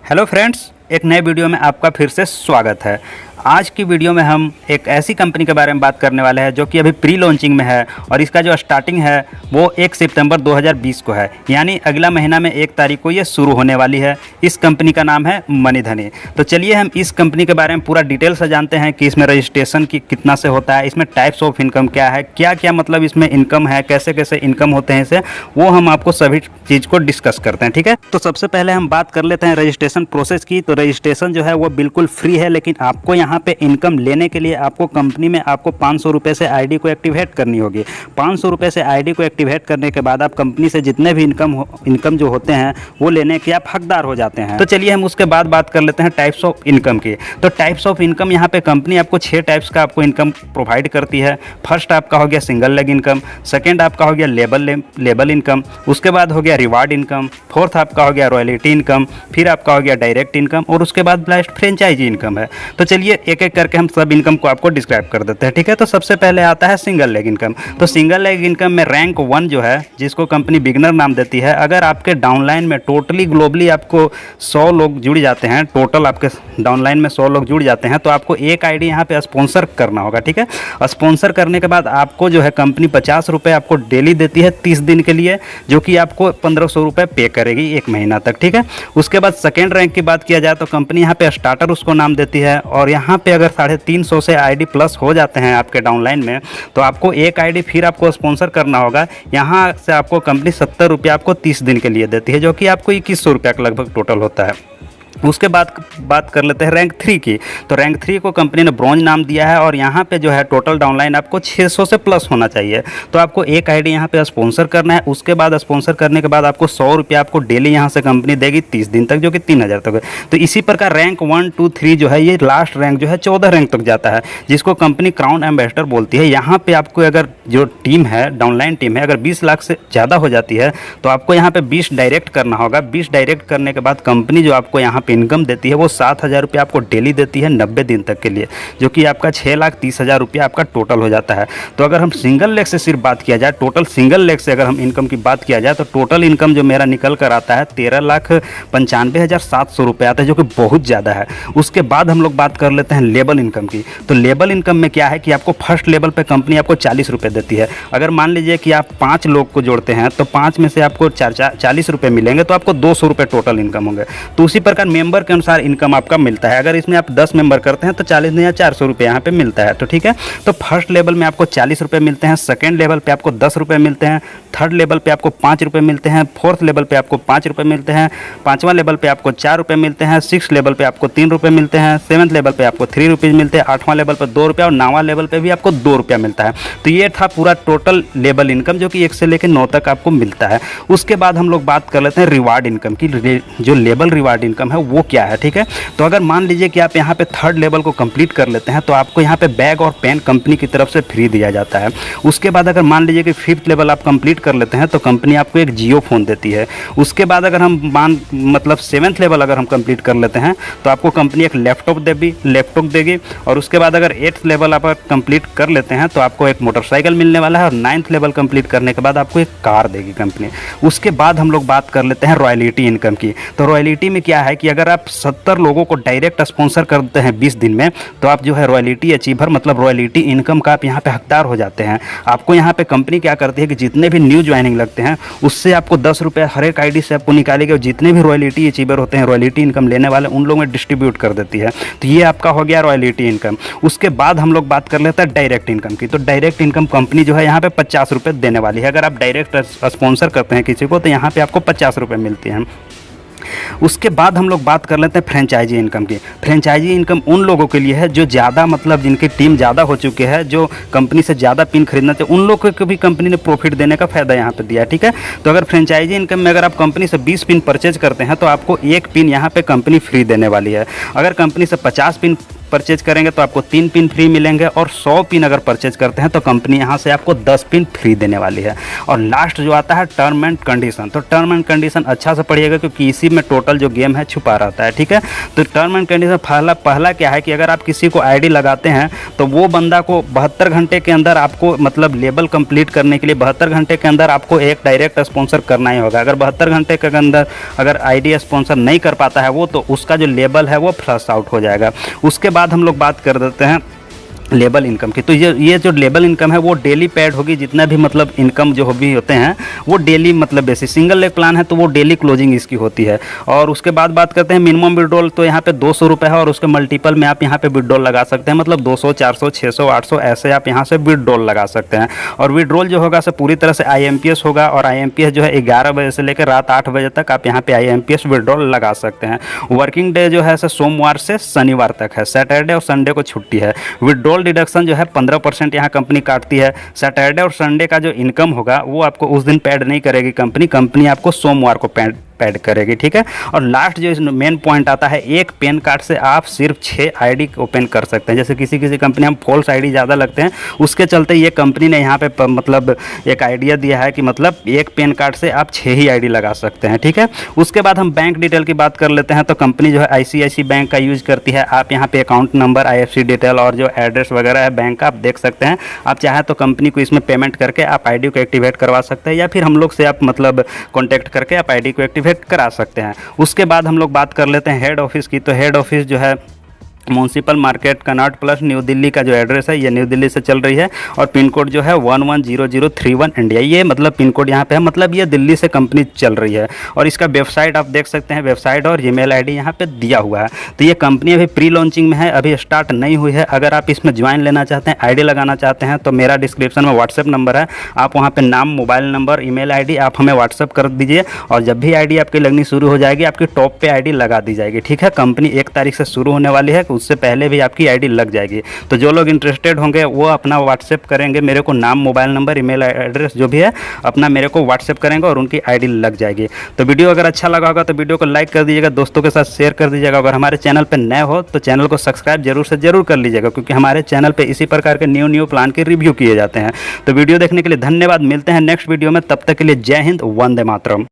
Hello friends, एक नए video में आपका फिर से स्वागत है। आज की वीडियो में हम एक ऐसी कंपनी के बारे में बात करने वाले हैं जो कि अभी प्री लॉन्चिंग में है और इसका जो स्टार्टिंग है वो 1 सितंबर 2020 को है, यानी अगला महीना में 1 तारीख को ये शुरू होने वाली है। इस कंपनी का नाम है मनीधनी। तो चलिए हम इस कंपनी के बारे में पूरा डिटेल से जानते हैं कि इसमें रजिस्ट्रेशन की कितना से होता है, इसमें टाइप्स ऑफ इनकम क्या है, क्या क्या मतलब इसमें इनकम है, कैसे कैसे इनकम होते हैं इसे, वो हम आपको सभी चीज़ को डिस्कस करते हैं। ठीक है, तो सबसे पहले हम बात कर लेते हैं रजिस्ट्रेशन प्रोसेस की। तो रजिस्ट्रेशन जो है वो बिल्कुल फ्री है, लेकिन आपको यहाँ पे इनकम लेने के लिए आपको कंपनी में आपको 500 रुपये से आईडी को एक्टिवेट करनी होगी। 500 रुपये से आईडी को एक्टिवेट करने के बाद आप कंपनी से जितने भी इनकम जो होते हैं वो लेने के आप हकदार हो जाते हैं। तो चलिए हम उसके बाद बात कर लेते हैं टाइप्स ऑफ इनकम की। तो टाइप्स ऑफ इनकम यहाँ पे कंपनी आपको 6 टाइप्स का आपको इनकम प्रोवाइड करती है। फर्स्ट आपका हो गया सिंगल लेग इनकम, सेकेंड आपका हो गया लेबल इनकम, उसके बाद हो गया रिवार्ड इनकम, फोर्थ आपका हो गया रॉयल्टी इनकम, फिर आपका हो गया डायरेक्ट इनकम और उसके बाद लास्ट फ्रेंचाइजी इनकम है। तो चलिए एक एक करके हम सब इनकम को आपको डिस्क्राइब कर देते हैं। ठीक है, तो सबसे पहले आता है सिंगल लेग इनकम। तो सिंगल लेग इनकम में रैंक 1 जो है, जिसको कंपनी बिगनर नाम देती है, अगर आपके डाउनलाइन में टोटली ग्लोबली आपको 100 लोग जुड़ जाते हैं, टोटल आपके डाउनलाइन में 100 लोग जुड़ जाते हैं, तो आपको एक आईडी यहाँ पे स्पॉन्सर करना होगा। ठीक है, स्पॉन्सर करने के बाद आपको जो है कंपनी 50 रुपये आपको डेली देती है 30 दिन के लिए, जो कि आपको 1500 रुपये पे करेगी 1 महीना तक। ठीक है, उसके बाद सेकेंड रैंक की बात किया जाए तो कंपनी यहाँ पे स्टार्टर उसको नाम देती है, और यहाँ पे अगर 350 से आईडी प्लस हो जाते हैं आपके डाउनलाइन में, तो आपको एक आईडी फिर आपको स्पॉन्सर करना होगा। यहाँ से आपको कंपनी 70 रुपये आपको 30 दिन के लिए देती है, जो कि आपको 2100 रुपये का लगभग टोटल होता है। उसके बाद बात कर लेते हैं रैंक 3 की। तो रैंक 3 को कंपनी ने ब्रॉन्ज नाम दिया है, और यहाँ पे जो है टोटल डाउनलाइन आपको 600 से प्लस होना चाहिए। तो आपको एक आईडी यहाँ पे स्पॉन्सर करना है। उसके बाद स्पॉन्सर करने के बाद आपको 100 रुपये आपको डेली यहाँ से कंपनी देगी 30 दिन तक, जो कि 3000 तक है। तो इसी प्रकार रैंक 1, 2, 3 जो है, ये लास्ट रैंक जो है 14 रैंक तक जाता है, जिसको कंपनी क्राउन एम्बेसडर बोलती है। यहाँ पर आपको अगर जो टीम है, डाउनलाइन टीम है, अगर 20 लाख से ज़्यादा हो जाती है तो आपको यहाँ पर 20 डायरेक्ट करना होगा। 20 डायरेक्ट करने के बाद कंपनी जो आपको यहाँ पर इनकम देती है वो 7000 रुपये आपको डेली देती है 90 दिन तक के लिए, जो कि आपका 6,30,000 रुपये आपका टोटल हो जाता है। तो अगर हम सिंगल लेग से सिर्फ बात किया जाए, टोटल सिंगल लेग से अगर हम इनकम की बात किया जाए, तो टोटल इनकम जो मेरा निकल कर आता है 13,95,700 रुपये आता है, जो कि बहुत ज़्यादा है। उसके बाद हम लोग बात कर लेते हैं लेबल इनकम की। तो लेबल इनकम में क्या है कि आपको फर्स्ट लेवल पर कंपनी आपको 40 रुपये देती है। अगर मान लीजिए कि आप 5 लोग को जोड़ते हैं तो 5 में से आपको 40 रुपये मिलेंगे, तो आपको 200 रुपये टोटल इनकम होंगे। तो उसी प्रकार मेंबर के अनुसार इनकम आपका मिलता है। अगर इसमें आप 10 मेंबर करते हैं तो 40 या 400 रुपये यहाँ पे मिलता है। तो ठीक है, तो फर्स्ट लेवल में आपको 40 रुपये मिलते हैं, सेकंड लेवल पे आपको 10 रुपये मिलते हैं, थर्ड लेवल पे आपको 5 रुपये मिलते हैं, फोर्थ लेवल पे आपको 5 रुपये मिलते हैं, 5वां लेवल पे आपको 4 रुपये मिलते हैं, 6 लेवल पे आपको 3 रुपये मिलते हैं, 7th लेवल पे आपको 3 रुपीज़ मिलते हैं, 8वां लेवल पर 2 रुपये और 9वां लेवल पे भी आपको 2 रुपया मिलता है। तो ये था पूरा टोटल लेवल इनकम, जो कि 1 से लेकर 9 तक आपको मिलता है। उसके बाद हम लोग बात कर लेते हैं रिवार्ड इनकम की। जो लेवल रिवार्ड इनकम है वो क्या है। ठीक है, तो अगर मान लीजिए कि आप यहाँ पे थर्ड लेवल को कंप्लीट कर लेते हैं तो आपको यहाँ पे बैग और पेन कंपनी की तरफ से फ्री दिया जाता है। उसके बाद अगर मान लीजिए कि 5th लेवल आप कंप्लीट कर लेते हैं तो कंपनी आपको एक जियो फ़ोन देती है। उसके बाद अगर हम 7th लेवल अगर हम कंप्लीट कर लेते हैं तो आपको कंपनी एक लैपटॉप देगी। और उसके बाद अगर 8th लेवल आप कंप्लीट कर लेते हैं तो आपको एक मोटरसाइकिल मिलने वाला है, और 9th लेवल कंप्लीट करने के बाद आपको एक कार देगी कंपनी। उसके बाद हम लोग बात कर लेते हैं रॉयल्टी इनकम की। तो रॉयल्टी में क्या है कि अगर आप 70 लोगों को डायरेक्ट स्पॉन्सर करते हैं 20 दिन में, तो आप जो है रॉयल्टी अचीवर मतलब रॉयल्टी इनकम का आप यहाँ पे हकदार हो जाते हैं। आपको यहाँ पे कंपनी क्या करती है कि जितने भी न्यू ज्वाइनिंग लगते हैं उससे आपको 10 रुपये हर एक आईडी से आपको निकालेगी, और जितने भी रॉयल्टी अचीवर होते हैं, रॉयल्टी इनकम लेने वाले, उन लोगों में डिस्ट्रीब्यूट कर देती है। तो ये आपका हो गया रॉयल्टी इनकम। उसके बाद हम लोग बात कर लेते हैं डायरेक्ट इनकम की। तो डायरेक्ट इनकम कंपनी जो है यहाँ पे 50 रुपये देने वाली है। अगर आप डायरेक्ट स्पॉन्सर करते हैं किसी को तो यहाँ पे आपको 50 रुपये मिलती हैं। उसके बाद हम लोग बात कर लेते हैं फ्रेंचाइजी इनकम की। फ्रेंचाइजी इनकम उन लोगों के लिए है जो ज़्यादा मतलब जिनकी टीम ज़्यादा हो चुके हैं, जो कंपनी से ज़्यादा पिन खरीदना चाहिए, उन लोगों को भी कंपनी ने प्रॉफिट देने का फ़ायदा यहाँ पे दिया है। ठीक है, तो अगर फ्रेंचाइजी इनकम में अगर आप कंपनी से 20 पिन परचेज करते हैं तो आपको 1 पिन यहाँ पे कंपनी फ्री देने वाली है। अगर कंपनी से 50 पिन परचेज करेंगे तो आपको 3 पिन फ्री मिलेंगे, और 100 पिन अगर परचेज करते हैं तो कंपनी यहाँ से आपको 10 पिन फ्री देने वाली है। और लास्ट जो आता है टर्म एंड कंडीशन, तो टर्म एंड कंडीशन अच्छा से पढ़िएगा क्योंकि इसी में टोटल जो गेम है छुपा रहता है, ठीक है। तो टर्म एंड कंडीशन पहला क्या है कि अगर आप किसी को आईडी लगाते हैं तो वो बंदा को 72 घंटे के अंदर आपको मतलब लेवल कंप्लीट करने के लिए 72 घंटे के अंदर आपको एक डायरेक्ट स्पॉन्सर करना ही होगा। अगर 72 घंटे के अंदर अगर आईडी स्पॉन्सर नहीं कर पाता है वो, तो उसका जो लेवल है वो फ्लश आउट हो जाएगा। उसके बाद हम लोग बात कर देते हैं लेबल इनकम की। तो ये जो लेबल इनकम है वो डेली पेड होगी, जितना भी मतलब इनकम जो भी होते हैं वो डेली मतलब बेसिस। सिंगल लेग प्लान है तो वो डेली क्लोजिंग इसकी होती है। और उसके बाद बात करते हैं मिनिमम विड्रॉल, तो यहाँ पे 200 रुपये है और उसके मल्टीपल में आप यहाँ पे विड्रॉल लगा सकते हैं, मतलब 200, 400, 600, 800 ऐसे आप यहाँ से विड्रॉल लगा सकते हैं। और विड्रॉल जो होगा से पूरी तरह से IMPS होगा, और IMPS जो है 11 बजे से लेकर रात 8 बजे तक आप यहाँ पे IMPS विड्रॉल लगा सकते हैं। वर्किंग डे जो है सोमवार से शनिवार तक है, सैटरडे और संडे को छुट्टी है। विड्रॉल डिडक्शन जो है 15% यहाँ कंपनी काटती है। सैटरडे और संडे का जो इनकम होगा वो आपको उस दिन पेड नहीं करेगी कंपनी आपको सोमवार को पेड करेगी, ठीक है। और लास्ट जो मेन पॉइंट आता है, एक पैन कार्ड से आप सिर्फ 6 आईडी ओपन कर सकते हैं। जैसे किसी कंपनी में फॉल्स आईडी ज़्यादा लगते हैं, उसके चलते ये कंपनी ने यहाँ पे मतलब एक आइडिया दिया है कि मतलब एक पैन कार्ड से आप 6 ही आईडी लगा सकते हैं, ठीक है। उसके बाद हम बैंक डिटेल की बात कर लेते हैं। तो कंपनी जो है ICICI बैंक का यूज करती है। आप यहाँ पे अकाउंट नंबर, IFSC डिटेल और जो एड्रेस वगैरह है बैंक का आप देख सकते हैं। आप चाहे तो कंपनी को इसमें पेमेंट करके आप आईडी को एक्टिवेट करवा सकते हैं, या फिर हम लोग से आप मतलब कॉन्टैक्ट करके आप आईडी को एक्टिवेट करा सकते हैं। उसके बाद हम लोग बात कर लेते हैं हेड ऑफिस की। तो हेड ऑफिस जो है municipal market Connaught plus new Delhi का जो एड्रेस है ये न्यू दिल्ली से चल रही है, और पिन कोड जो है 110031 इंडिया, ये मतलब पिन कोड यहाँ पे है, मतलब ये दिल्ली से कंपनी चल रही है। और इसका वेबसाइट आप देख सकते हैं, वेबसाइट और ईमेल आईडी यहाँ पे दिया हुआ है। तो ये कंपनी अभी प्री लॉन्चिंग में है, अभी स्टार्ट नहीं हुई है। अगर आप इसमें ज्वाइन लेना चाहते हैं, आईडी लगाना चाहते हैं, तो मेरा डिस्क्रिप्शन में व्हाट्सएप नंबर है, आप वहाँ पर नाम, मोबाइल नंबर, ईमेल आईडी आप हमें व्हाट्सएप कर दीजिए, और जब भी आईडी आपकी लगनी शुरू हो जाएगी आपकी टॉप पे आईडी लगा दी जाएगी, ठीक है। कंपनी 1 तारीख से शुरू होने वाली है, उससे पहले भी आपकी आईडी लग जाएगी। तो जो लोग इंटरेस्टेड होंगे वो अपना व्हाट्सएप करेंगे मेरे को, नाम, मोबाइल नंबर, ईमेल एड्रेस जो भी है अपना मेरे को व्हाट्सएप करेंगे और उनकी आईडी लग जाएगी। तो वीडियो अगर अच्छा लगा होगा तो वीडियो को लाइक कर दीजिएगा, दोस्तों के साथ शेयर कर दीजिएगा। अगर हमारे चैनल पर नए हो तो चैनल को सब्सक्राइब जरूर से जरूर कर लीजिएगा, क्योंकि हमारे चैनल पर इसी प्रकार के न्यू प्लान के रिव्यू किए जाते हैं। तो वीडियो देखने के लिए धन्यवाद, मिलते हैं नेक्स्ट वीडियो में, तब तक के लिए जय हिंद, वंदे मातरम।